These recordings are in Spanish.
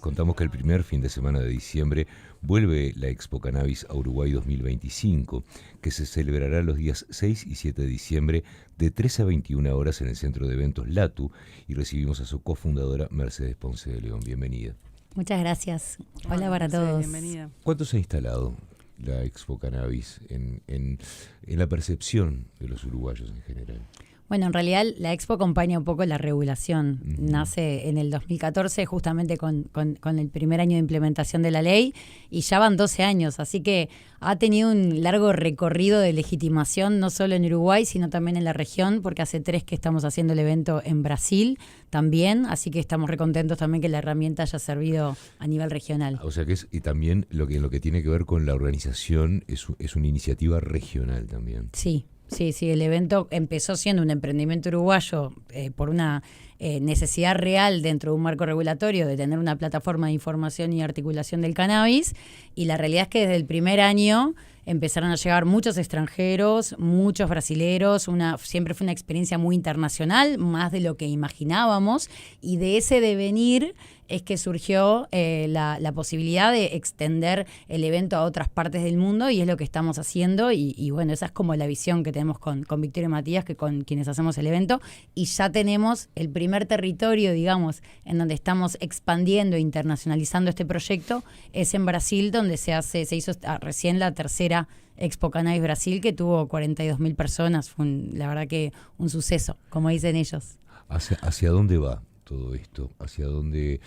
Contamos que el primer fin de semana de diciembre vuelve la Expo Cannabis a Uruguay 2025, que se celebrará los días 6 y 7 de diciembre de 13 a 21 horas en el Centro de Eventos LATU, y recibimos a su cofundadora Mercedes Ponce de León. Bienvenida. Muchas gracias. Hola para Mercedes, todos. Bienvenida. ¿Cuánto se ha instalado la Expo Cannabis en la percepción de los uruguayos en general? Bueno, en realidad la Expo acompaña un poco la regulación. Nace en el 2014 justamente con el primer año de implementación de la ley y ya van 12 años, así que ha tenido un largo recorrido de legitimación no solo en Uruguay, sino también en la región, porque hace 3 que estamos haciendo el evento en Brasil también, así que estamos recontentos también que la herramienta haya servido a nivel regional. O sea que y también lo que tiene que ver con la organización es una iniciativa regional también. Sí. Sí, el evento empezó siendo un emprendimiento uruguayo por una necesidad real dentro de un marco regulatorio de tener una plataforma de información y articulación del cannabis, y la realidad es que desde el primer año empezaron a llegar muchos extranjeros, muchos brasileros, siempre fue una experiencia muy internacional, más de lo que imaginábamos, y de ese devenir es que surgió la posibilidad de extender el evento a otras partes del mundo, y es lo que estamos haciendo, y bueno, esa es como la visión que tenemos con Victoria y Matías, que con quienes hacemos el evento, y ya tenemos el primer territorio, digamos, en donde estamos expandiendo e internacionalizando este proyecto, es en Brasil, donde se hizo recién la tercera Expo Cannabis Brasil, que tuvo 42.000 personas. Fue la verdad que un suceso, como dicen ellos. ¿Hacia dónde va todo esto? ¿Hacia dónde?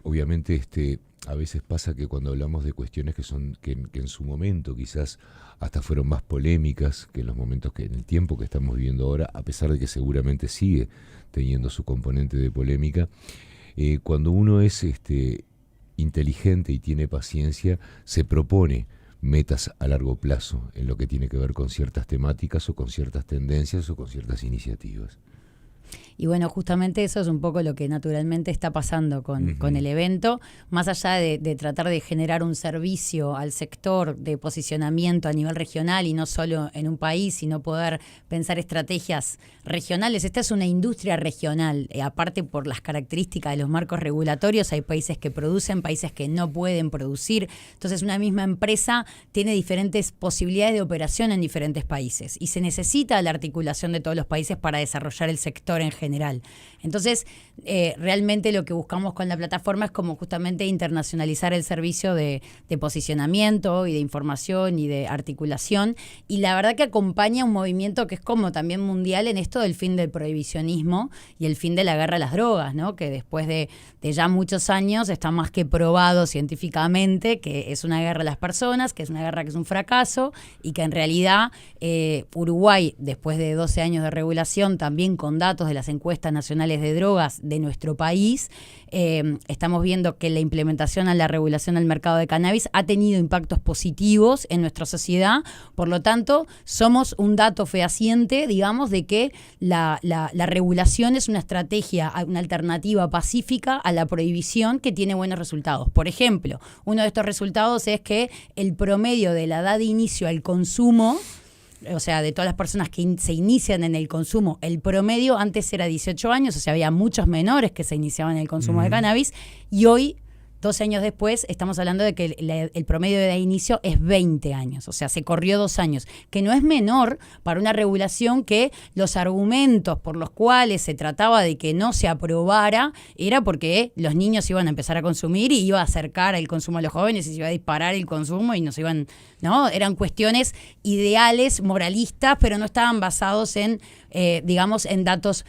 Obviamente a veces pasa que cuando hablamos de cuestiones que en su momento quizás hasta fueron más polémicas que en los momentos en el tiempo que estamos viviendo ahora, a pesar de que seguramente sigue teniendo su componente de polémica, cuando uno es inteligente y tiene paciencia, se propone metas a largo plazo en lo que tiene que ver con ciertas temáticas o con ciertas tendencias o con ciertas iniciativas. Y bueno, justamente eso es un poco lo que naturalmente está pasando con el evento, más allá de tratar de generar un servicio al sector de posicionamiento a nivel regional y no solo en un país, sino poder pensar estrategias regionales. Esta es una industria regional, aparte por las características de los marcos regulatorios, hay países que producen, países que no pueden producir, entonces una misma empresa tiene diferentes posibilidades de operación en diferentes países y se necesita la articulación de todos los países para desarrollar el sector en general. Entonces, realmente lo que buscamos con la plataforma es como justamente internacionalizar el servicio de posicionamiento y de información y de articulación, y la verdad que acompaña un movimiento que es como también mundial en esto del fin del prohibicionismo y el fin de la guerra a las drogas, ¿no? Que después de ya muchos años está más que probado científicamente que es una guerra a las personas, que es una guerra que es un fracaso, y que en realidad Uruguay, después de 12 años de regulación, también con datos de las encuestas nacionales de drogas de nuestro país, estamos viendo que la implementación a la regulación del mercado de cannabis ha tenido impactos positivos en nuestra sociedad. Por lo tanto, somos un dato fehaciente, digamos, de que la regulación es una estrategia, una alternativa pacífica a la prohibición que tiene buenos resultados. Por ejemplo, uno de estos resultados es que el promedio de la edad de inicio al consumo, o sea, de todas las personas que se inician en el consumo, el promedio antes era 18 años, o sea, había muchos menores que se iniciaban en el consumo de cannabis, y hoy, 12 años después, estamos hablando de que el promedio de inicio es 20 años, o sea, se corrió 2 años, que no es menor para una regulación que los argumentos por los cuales se trataba de que no se aprobara era porque los niños iban a empezar a consumir y iba a acercar el consumo a los jóvenes y se iba a disparar el consumo y nos iban, ¿no? Eran cuestiones ideales, moralistas, pero no estaban basados en, digamos, en datos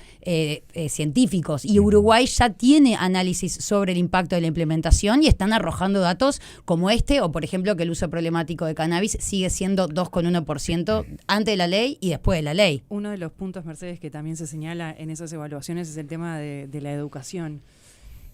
científicos. Y Uruguay ya tiene análisis sobre el impacto de la implementación y están arrojando datos como o por ejemplo que el uso problemático de cannabis sigue siendo 2,1% antes de la ley y después de la ley. Uno de los puntos, Mercedes, que también se señala en esas evaluaciones es el tema de la educación,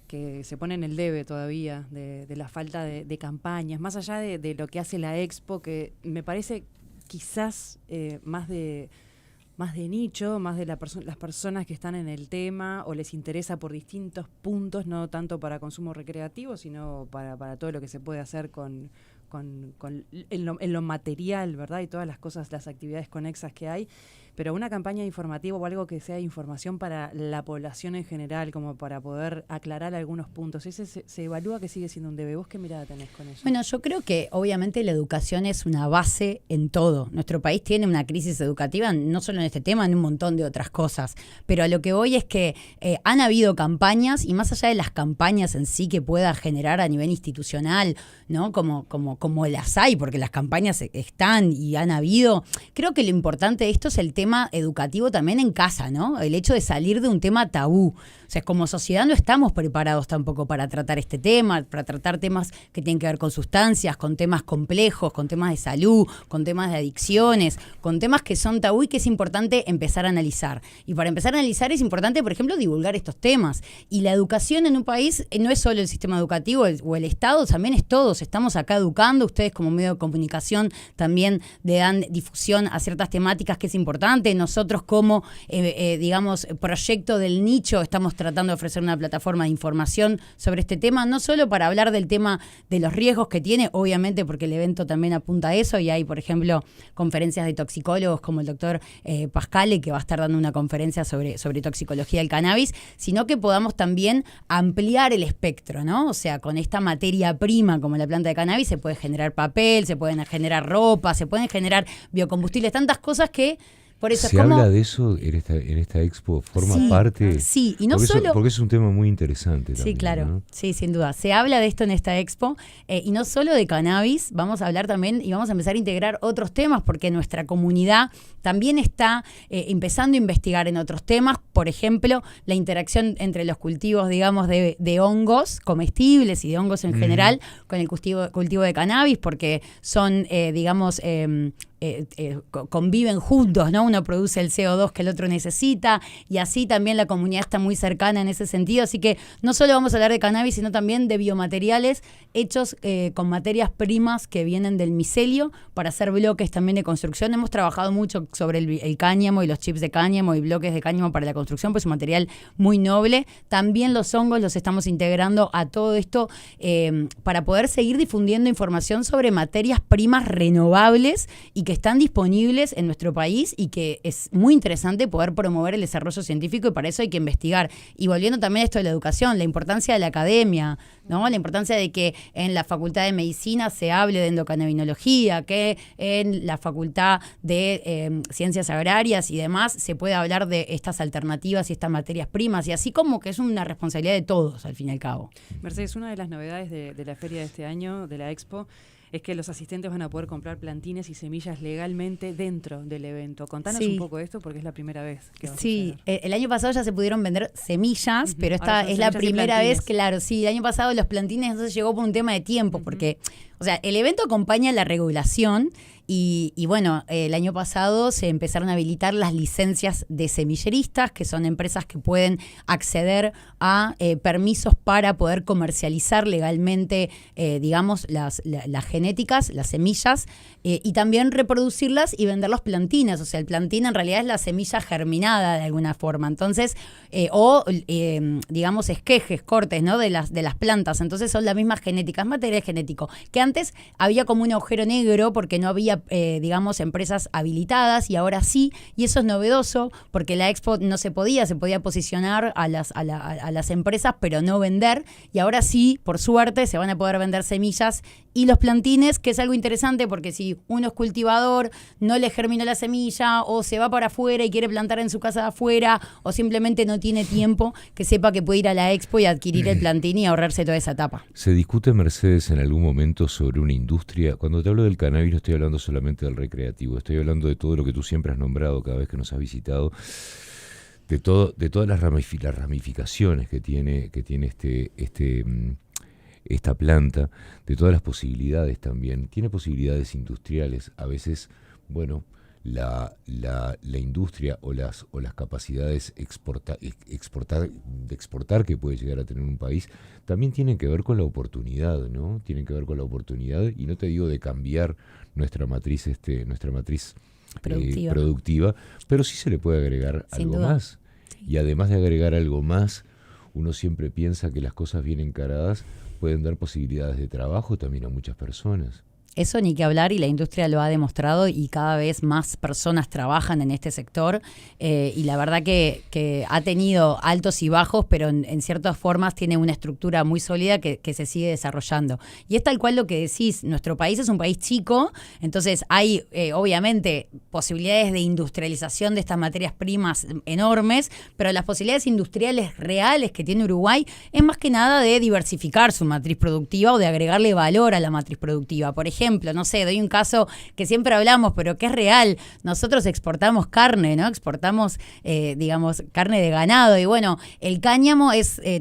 que se pone en el debe todavía, de la falta de campañas, más allá de lo que hace la Expo, que me parece quizás más de nicho, más de las personas que están en el tema o les interesa por distintos puntos, no tanto para consumo recreativo, sino para todo lo que se puede hacer con en lo material, ¿verdad? Y todas las cosas, las actividades conexas que hay, pero una campaña informativa o algo que sea información para la población en general, como para poder aclarar algunos puntos. ¿Ese se evalúa que sigue siendo un debe? ¿Vos qué mirada tenés con eso? Bueno, yo creo que obviamente la educación es una base en todo. Nuestro país tiene una crisis educativa, no solo en este tema, en un montón de otras cosas. Pero a lo que voy es que han habido campañas, y más allá de las campañas en sí que pueda generar a nivel institucional, ¿no? Como las hay, porque las campañas están y han habido. Creo que lo importante de esto es el tema educativo también en casa, ¿no? El hecho de salir de un tema tabú. O sea, como sociedad no estamos preparados tampoco para tratar este tema, para tratar temas que tienen que ver con sustancias, con temas complejos, con temas de salud, con temas de adicciones, con temas que son tabú y que es importante empezar a analizar. Y para empezar a analizar es importante, por ejemplo, divulgar estos temas. Y la educación en un país no es solo el sistema educativo o el Estado, también es todos. Estamos acá educando, ustedes como medio de comunicación también le dan difusión a ciertas temáticas que es importante. Nosotros como, digamos, proyecto del nicho estamos tratando de ofrecer una plataforma de información sobre este tema, no solo para hablar del tema de los riesgos que tiene, obviamente porque el evento también apunta a eso y hay, por ejemplo, conferencias de toxicólogos como el doctor Pascale, que va a estar dando una conferencia sobre toxicología del cannabis, sino que podamos también ampliar el espectro, ¿no? O sea, con esta materia prima como la planta de cannabis se puede generar papel, se pueden generar ropa, se pueden generar biocombustibles, tantas cosas que por eso se habla de eso en esta expo, forma parte. Sí, y no solo. Porque es un tema muy interesante también. Sí, claro, ¿no? sí, sin duda. Se habla de esto en esta expo y no solo de cannabis, vamos a hablar también y vamos a empezar a integrar otros temas porque nuestra comunidad también está empezando a investigar en otros temas, por ejemplo, la interacción entre los cultivos, digamos, de hongos comestibles y de hongos en general con el cultivo de cannabis, porque son, digamos, conviven juntos, ¿no? Uno produce el CO2 que el otro necesita y así también la comunidad está muy cercana en ese sentido, así que no solo vamos a hablar de cannabis, sino también de biomateriales hechos con materias primas que vienen del micelio para hacer bloques también de construcción. Hemos trabajado mucho sobre el cáñamo y los chips de cáñamo y bloques de cáñamo para la construcción, pues es un material muy noble. También los hongos los estamos integrando a todo esto para poder seguir difundiendo información sobre materias primas renovables y que están disponibles en nuestro país y que es muy interesante poder promover el desarrollo científico y para eso hay que investigar. Y volviendo también a esto de la educación, la importancia de la academia, ¿no? La importancia de que en la Facultad de Medicina se hable de endocannabinología, que en la Facultad de Ciencias Agrarias y demás se pueda hablar de estas alternativas y estas materias primas y así como que es una responsabilidad de todos al fin y al cabo. Mercedes, una de las novedades de la feria de este año, de la Expo, es que los asistentes van a poder comprar plantines y semillas legalmente dentro del evento. Contanos un poco de esto porque es la primera vez que va a suceder. El año pasado ya se pudieron vender semillas, pero esta es la primera vez, claro, sí, el año pasado los plantines entonces llegó por un tema de tiempo, porque, o sea, el evento acompaña la regulación y bueno, el año pasado se empezaron a habilitar las licencias de semilleristas, que son empresas que pueden acceder a permisos para poder comercializar legalmente, digamos, las genéticas, las semillas, y también reproducirlas y vender los plantines. O sea, el plantín en realidad es la semilla germinada de alguna forma. Entonces, digamos, esquejes, cortes, ¿no? de las plantas. Entonces son las mismas genéticas, material genético. Que antes había como un agujero negro porque no había, digamos, empresas habilitadas y ahora sí. Y eso es novedoso porque la Expo no se podía posicionar a las empresas, pero no vender. Y ahora sí, por suerte, se van a poder vender semillas y los plantines, que es algo interesante porque si uno es cultivador, no le germinó la semilla o se va para afuera y quiere plantar en su casa de afuera o simplemente no tiene tiempo, que sepa que puede ir a la Expo y adquirir el plantín y ahorrarse toda esa etapa. ¿Se discute, Mercedes, en algún momento sobre una industria? Cuando te hablo del cannabis no estoy hablando solamente del recreativo, estoy hablando de todo lo que tú siempre has nombrado cada vez que nos has visitado, de todas las ramificaciones que tiene esta planta, de todas las posibilidades también. Tiene posibilidades industriales. A veces, bueno, la industria o las capacidades de exportar que puede llegar a tener un país también tienen que ver con la oportunidad, ¿no? Tienen que ver con la oportunidad, y no te digo de cambiar nuestra matriz productiva, pero sí se le puede agregar algo más. Y además de agregar algo más, uno siempre piensa que las cosas bien encaradas pueden dar posibilidades de trabajo también a muchas personas. Eso ni que hablar, y la industria lo ha demostrado y cada vez más personas trabajan en este sector, y la verdad que ha tenido altos y bajos, pero en ciertas formas tiene una estructura muy sólida que se sigue desarrollando. Y es tal cual lo que decís, nuestro país es un país chico, entonces hay obviamente posibilidades de industrialización de estas materias primas enormes, pero las posibilidades industriales reales que tiene Uruguay es más que nada de diversificar su matriz productiva o de agregarle valor a la matriz productiva. Por ejemplo, no sé, doy un caso que siempre hablamos, pero que es real. Nosotros exportamos carne, ¿no? Exportamos, digamos, carne de ganado. Y bueno, el cáñamo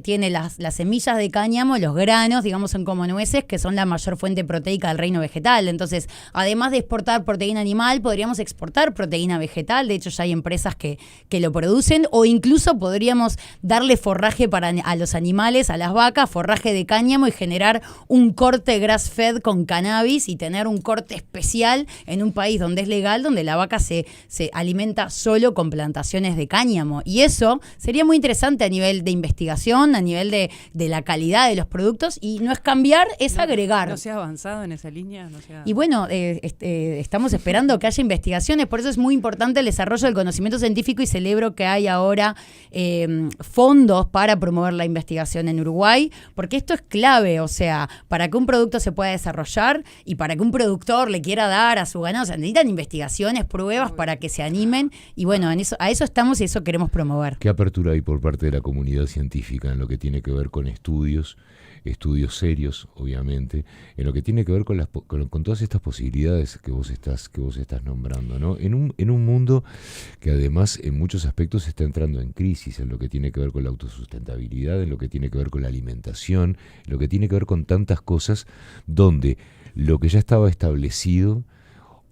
tiene las semillas de cáñamo, los granos, digamos, son como nueces, que son la mayor fuente proteica del reino vegetal. Entonces, además de exportar proteína animal, podríamos exportar proteína vegetal. De hecho, ya hay empresas que lo producen, o incluso podríamos darle forraje a los animales, a las vacas, forraje de cáñamo, y generar un corte grass-fed con cannabis y tener un corte especial en un país donde es legal, donde la vaca se alimenta solo con plantaciones de cáñamo. Y eso sería muy interesante a nivel de investigación, a nivel de la calidad de los productos, y no es cambiar, es agregar. ¿No se ha avanzado en esa línea? Y bueno, estamos esperando que haya investigaciones, por eso es muy importante el desarrollo del conocimiento científico, y celebro que hay ahora fondos para promover la investigación en Uruguay, porque esto es clave, o sea, para que un producto se pueda desarrollar y para que un productor le quiera dar a su ganado, o sea, necesitan investigaciones, pruebas para que se animen, y bueno, a eso estamos y eso queremos promover. ¿Qué apertura hay por parte de la comunidad científica en lo que tiene que ver con estudios serios, obviamente, en lo que tiene que ver con todas estas posibilidades que vos estás nombrando, ¿no? En un mundo que además en muchos aspectos está entrando en crisis, en lo que tiene que ver con la autosustentabilidad, en lo que tiene que ver con la alimentación, en lo que tiene que ver con tantas cosas donde lo que ya estaba establecido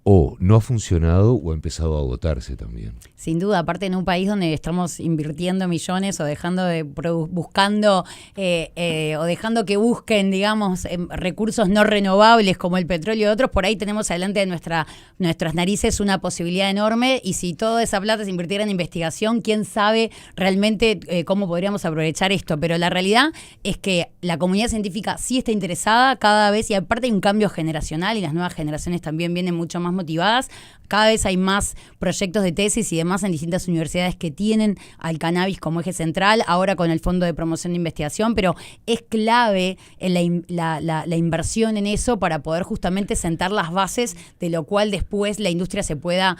o no ha funcionado o ha empezado a agotarse también. Sin duda, aparte en un país donde estamos invirtiendo millones o dejando de buscando o dejando que busquen, digamos, recursos no renovables como el petróleo y otros, por ahí tenemos adelante de nuestras narices una posibilidad enorme, y si toda esa plata se invirtiera en investigación, quién sabe realmente cómo podríamos aprovechar esto. Pero la realidad es que la comunidad científica sí está interesada cada vez, y aparte hay un cambio generacional y las nuevas generaciones también vienen mucho más motivadas. Cada vez hay más proyectos de tesis y demás en distintas universidades que tienen al cannabis como eje central, ahora con el Fondo de Promoción de Investigación, pero es clave la inversión en eso para poder justamente sentar las bases de lo cual después la industria se pueda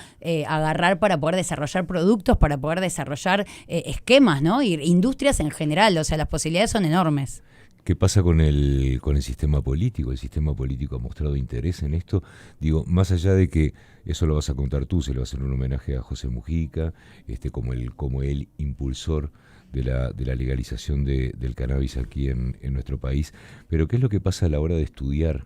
agarrar para poder desarrollar productos, para poder desarrollar esquemas, ¿no? Y industrias en general, o sea, las posibilidades son enormes. ¿Qué pasa con el sistema político? ¿El sistema político ha mostrado interés en esto? Digo, más allá de que eso lo vas a contar tú, se le va a hacer un homenaje a José Mujica, como el impulsor de la legalización del cannabis aquí en nuestro país. Pero ¿qué es lo que pasa a la hora de estudiar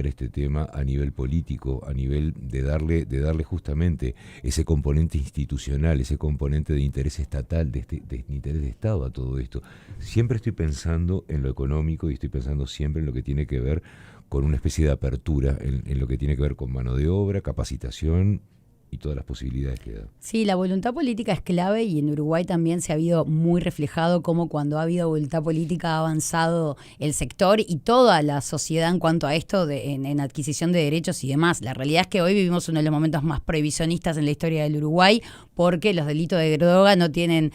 este tema a nivel político, a nivel de darle justamente ese componente institucional, ese componente de interés estatal, de interés de Estado a todo esto? Siempre estoy pensando en lo económico y estoy pensando siempre en lo que tiene que ver con una especie de apertura, en lo que tiene que ver con mano de obra, capacitación y todas las posibilidades que da. Sí, la voluntad política es clave, y en Uruguay también se ha habido muy reflejado cómo cuando ha habido voluntad política ha avanzado el sector y toda la sociedad en cuanto a esto en adquisición de derechos y demás. La realidad es que hoy vivimos uno de los momentos más prohibicionistas en la historia del Uruguay, porque los delitos de droga no tienen,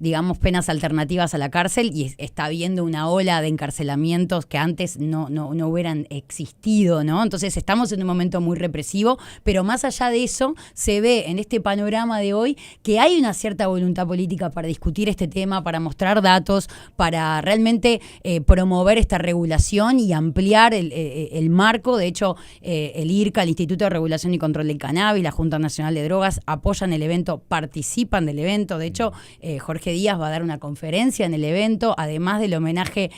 digamos, penas alternativas a la cárcel, y está habiendo una ola de encarcelamientos que antes no hubieran existido, ¿no? Entonces estamos en un momento muy represivo, pero más allá de eso, se ve en este panorama de hoy que hay una cierta voluntad política para discutir este tema, para mostrar datos, para realmente promover esta regulación y ampliar el marco. De hecho, el IRCA, el Instituto de Regulación y Control del Cannabis, la Junta Nacional de Drogas, apoyan el evento, participan del evento. De hecho, Jorge Díaz va a dar una conferencia en el evento, además del homenaje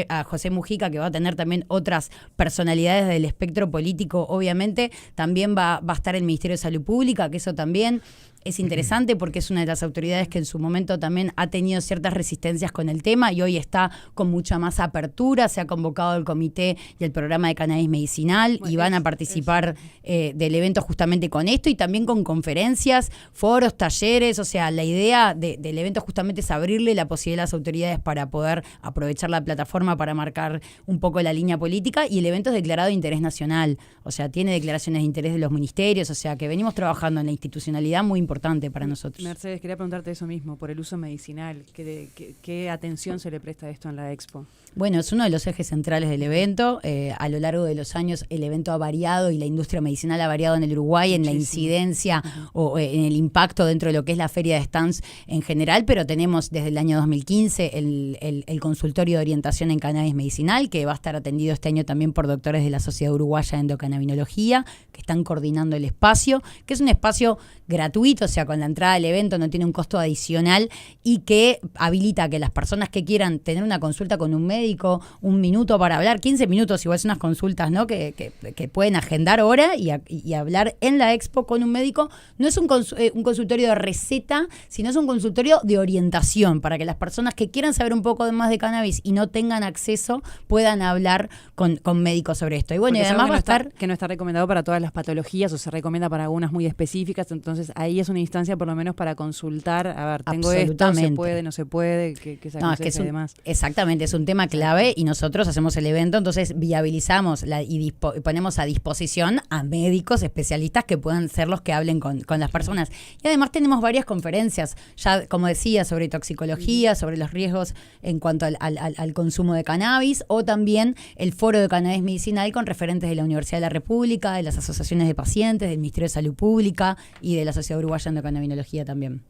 a José Mujica, que va a tener también otras personalidades del espectro político. Obviamente, también va a estar el Ministerio de Salud Pública, que eso también es interesante porque es una de las autoridades que en su momento también ha tenido ciertas resistencias con el tema y hoy está con mucha más apertura. Se ha convocado el comité y el programa de cannabis medicinal y van a participar del evento justamente con esto y también con conferencias, foros, talleres. O sea, la idea del evento justamente es abrirle la posibilidad a las autoridades para poder aprovechar la plataforma para marcar un poco la línea política, y el evento es declarado de interés nacional. O sea, tiene declaraciones de interés de los ministerios. O sea, que venimos trabajando en la institucionalidad muy importante para nosotros. Mercedes, quería preguntarte eso mismo, por el uso medicinal. ¿Qué atención se le presta a esto en la Expo? Bueno, es uno de los ejes centrales del evento. A lo largo de los años el evento ha variado y la industria medicinal ha variado en el Uruguay, en la incidencia o en el impacto dentro de lo que es la feria de stands en general, pero tenemos desde el año 2015 el consultorio de orientación en cannabis medicinal, que va a estar atendido este año también por doctores de la Sociedad Uruguaya de Endocannabinología, que están coordinando el espacio, que es un espacio gratuito, o sea, con la entrada al evento no tiene un costo adicional y que habilita que las personas que quieran tener una consulta con un médico, un minuto para hablar, 15 minutos, igual son unas consultas, ¿no? Que pueden agendar hora y hablar en la Expo con un médico. No es un consultorio de receta, sino es un consultorio de orientación para que las personas que quieran saber un poco más de cannabis y no tengan acceso puedan hablar con médicos sobre esto. Y bueno, y además va a estar... Que no está recomendado para todas las patologías o se recomienda para algunas muy específicas, entonces ahí es una instancia por lo menos para consultar, a ver, tengo esto, se puede, no se puede, que se aconseja y demás. Exactamente, es un tema clave y nosotros hacemos el evento, entonces viabilizamos y ponemos a disposición a médicos especialistas que puedan ser los que hablen con las personas. Y además tenemos varias conferencias, ya como decía, sobre toxicología, sobre los riesgos en cuanto al consumo de cannabis, o también el foro de cannabis medicinal con referentes de la Universidad de la República, de las asociaciones de pacientes, del Ministerio de Salud Pública y de la Sociedad Uruguaya de Endocannabinología también.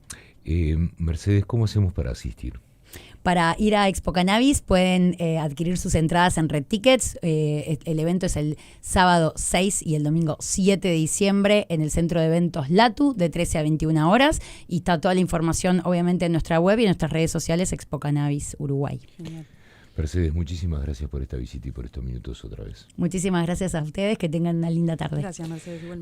Mercedes, ¿cómo hacemos para asistir? Para ir a Expo Cannabis pueden adquirir sus entradas en Red Tickets. El evento es el sábado 6 y el domingo 7 de diciembre en el Centro de Eventos Latu de 13 a 21 horas. Y está toda la información obviamente en nuestra web y en nuestras redes sociales Expo Cannabis Uruguay. Genial. Mercedes, muchísimas gracias por esta visita y por estos minutos otra vez. Muchísimas gracias a ustedes, que tengan una linda tarde. Gracias, Mercedes, igualmente.